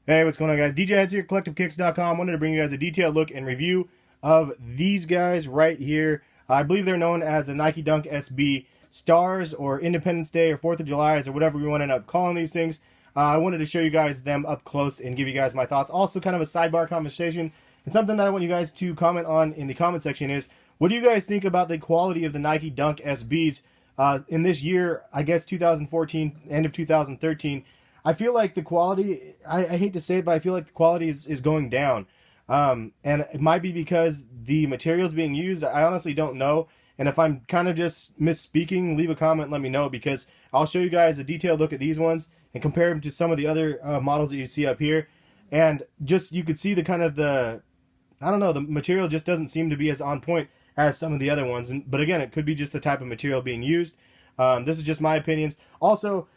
Hey, what's going on, guys? DJ Heads here, CollectiveKicks.com. Wanted to bring you guys a detailed look and review of these guys right here. I believe they're known as the Nike Dunk SB Stars, or Independence Day, or 4th of July, or whatever we want to end up calling these things. I wanted to show you guys them up close and give you guys my thoughts. Also, kind of a sidebar conversation, and something that I want you guys to comment on in the comment section is, what do you guys think about the quality of the Nike Dunk SBs in this year, I guess 2014, end of 2013? I feel like the quality, I hate to say it, but I feel like the quality is going down. And it might be because the materials being used, I honestly don't know. And if I'm kind of just misspeaking, leave a comment, let me know, because I'll show you guys a detailed look at these ones and compare them to some of the other models that you see up here. And just, you could see the kind of I don't know, the material just doesn't seem to be as on point as some of the other ones. But again, it could be just the type of material being used. This is just my opinions. Also,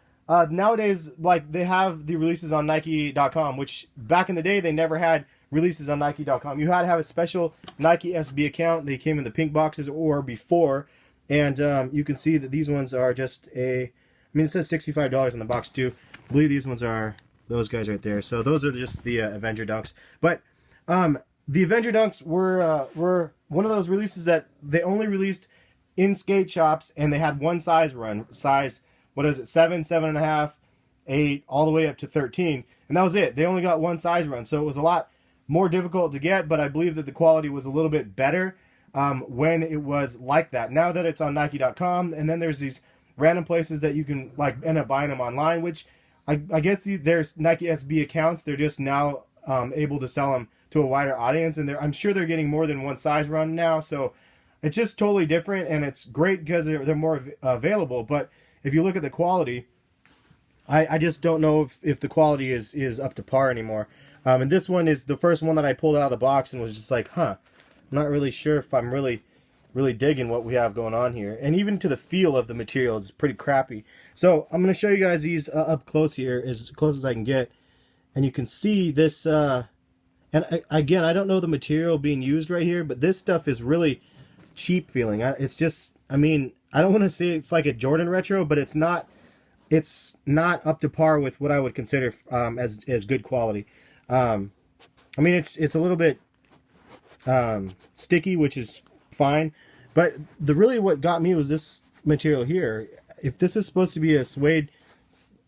nowadays, like, they have the releases on Nike.com, which back in the day they never had releases on Nike.com. You had to have a special Nike SB account. They came in the pink boxes or before, and you can see that these ones are just I mean, it says $65 in the box too. I believe these ones are those guys right there. So those are just the Avenger Dunks. But the Avenger Dunks were one of those releases that they only released in skate shops, and they had one size run, what is it, 7, 7.5, 8, all the way up to 13, and that was it. They only got one size run, so it was a lot more difficult to get, but I believe that the quality was a little bit better when it was like that. Now that it's on Nike.com, and then there's these random places that you can like end up buying them online, which I guess there's Nike SB accounts. They're just now able to sell them to a wider audience, and I'm sure they're getting more than one size run now, so it's just totally different, and it's great because they're more available. But if you look at the quality, I just don't know if the quality is up to par anymore. And this one is the first one that I pulled out of the box and was just like, huh, I'm not really sure if I'm really digging what we have going on here. And even to the feel of the material is pretty crappy. So I'm going to show you guys these up close here, as close as I can get. And you can see this, and again, I don't know the material being used right here, but this stuff is really cheap feeling. It's just, I mean, I don't want to say it's like a Jordan retro, but it's not up to par with what I would consider as good quality. I mean, it's a little bit sticky, which is fine, but really what got me was this material here. If this is supposed to be a suede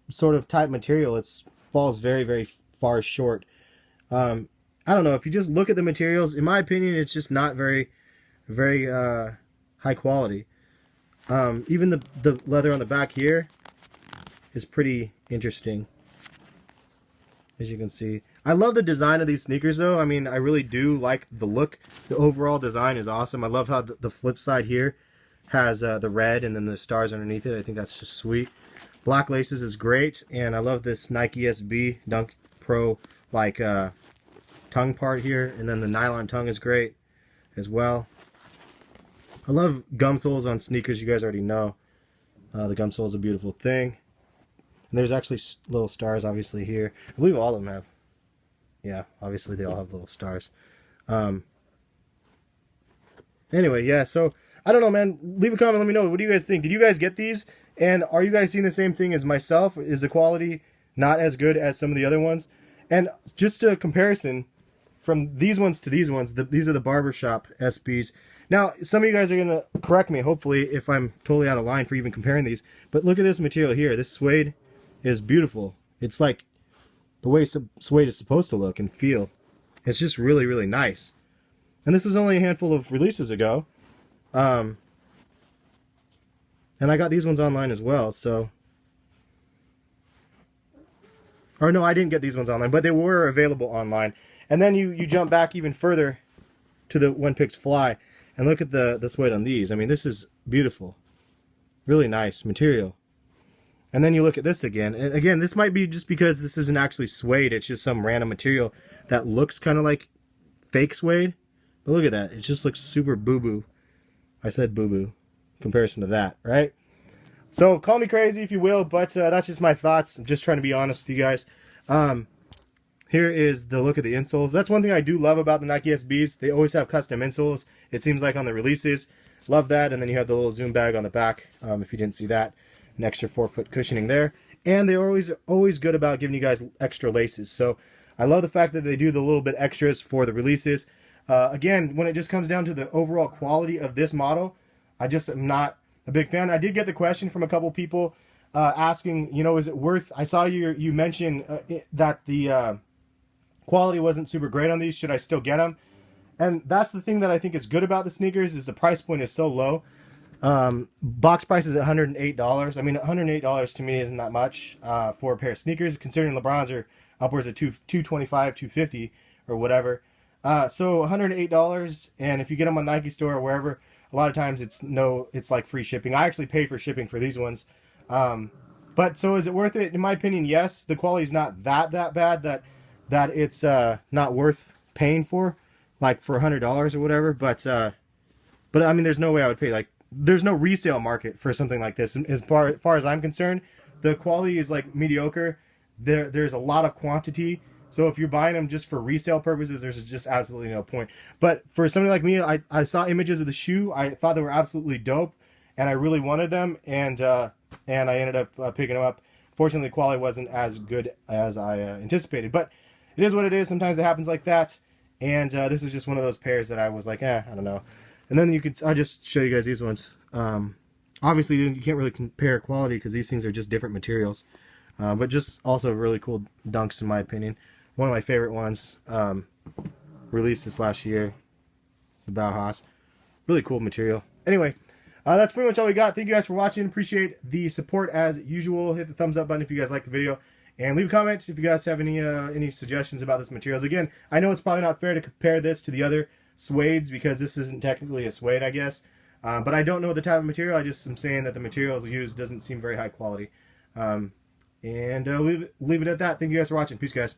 sort of type material, it falls very, very far short. I don't know, if you just look at the materials, in my opinion, it's just not very high quality. Even the leather on the back here is pretty interesting, as you can see. I love the design of these sneakers, though. I mean, I really do like the look. The overall design is awesome. I love how the flip side here has the red and then the stars underneath it. I think that's just sweet. Black laces is great, and I love this Nike SB Dunk Pro like tongue part here, and then the nylon tongue is great as well. I love gum soles on sneakers. You guys already know the gum sole is a beautiful thing. And there's actually little stars obviously here. I believe all of them have. Yeah, obviously they all have little stars. Anyway, yeah, so I don't know, man. Leave a comment, let me know. What do you guys think? Did you guys get these? And are you guys seeing the same thing as myself? Is the quality not as good as some of the other ones? And just a comparison from these ones to these ones, these are the barbershop SBs. Now, some of you guys are going to correct me, hopefully, if I'm totally out of line for even comparing these. But look at this material here. This suede is beautiful. It's like the way suede is supposed to look and feel. It's just really, really nice. And this was only a handful of releases ago. And I got these ones online as well, so... Or no, I didn't get these ones online, but they were available online. And then you jump back even further to the When Pigs Fly, and look at the suede on these. I mean, this is beautiful. Really nice material. And then you look at this again. And again, this might be just because this isn't actually suede. It's just some random material that looks kind of like fake suede. But look at that. It just looks super boo-boo. I said boo-boo in comparison to that, right? So call me crazy if you will, but that's just my thoughts. I'm just trying to be honest with you guys. Here is the look at the insoles. That's one thing I do love about the Nike SBs. They always have custom insoles, it seems like, on the releases. Love that. And then you have the little zoom bag on the back, if you didn't see that. An extra 4-foot cushioning there. And they're always good about giving you guys extra laces. So I love the fact that they do the little bit extras for the releases. Again, when it just comes down to the overall quality of this model, I just am not a big fan. I did get the question from a couple people asking, you know, is it worth, I saw you mention that the quality wasn't super great on these. Should I still get them? And that's the thing that I think is good about the sneakers, is the price point is so low. Box price is $108. I mean, $108 to me isn't that much for a pair of sneakers, considering LeBrons are upwards of $225, $250 or whatever. So $108, and if you get them on Nike Store or wherever, a lot of times it's like free shipping. I actually pay for shipping for these ones. But so is it worth it? In my opinion, yes. The quality is not that bad that it's not worth paying for, like for $100 or whatever. But I mean, there's no way I would pay, like, there's no resale market for something like this. As far as I'm concerned, the quality is like mediocre. There's a lot of quantity. So if you're buying them just for resale purposes, there's just absolutely no point. But for somebody like me, I saw images of the shoe. I thought they were absolutely dope, and I really wanted them, and I ended up picking them up. Fortunately, the quality wasn't as good as I anticipated, but it is what it is. Sometimes it happens like that, and this is just one of those pairs that I was like, I don't know. And then I'll just show you guys these ones. Obviously, you can't really compare quality because these things are just different materials, but just also really cool dunks in my opinion. One of my favorite ones, released this last year, the Bauhaus. Really cool material. Anyway, that's pretty much all we got. Thank you guys for watching. Appreciate the support as usual. Hit the thumbs up button if you guys like the video, and leave a comment if you guys have any suggestions about this materials. Again, I know it's probably not fair to compare this to the other Suedes because this isn't technically a Suede, I guess. But I don't know the type of material. I just am saying that the materials used doesn't seem very high quality. And leave it at that. Thank you guys for watching. Peace, guys.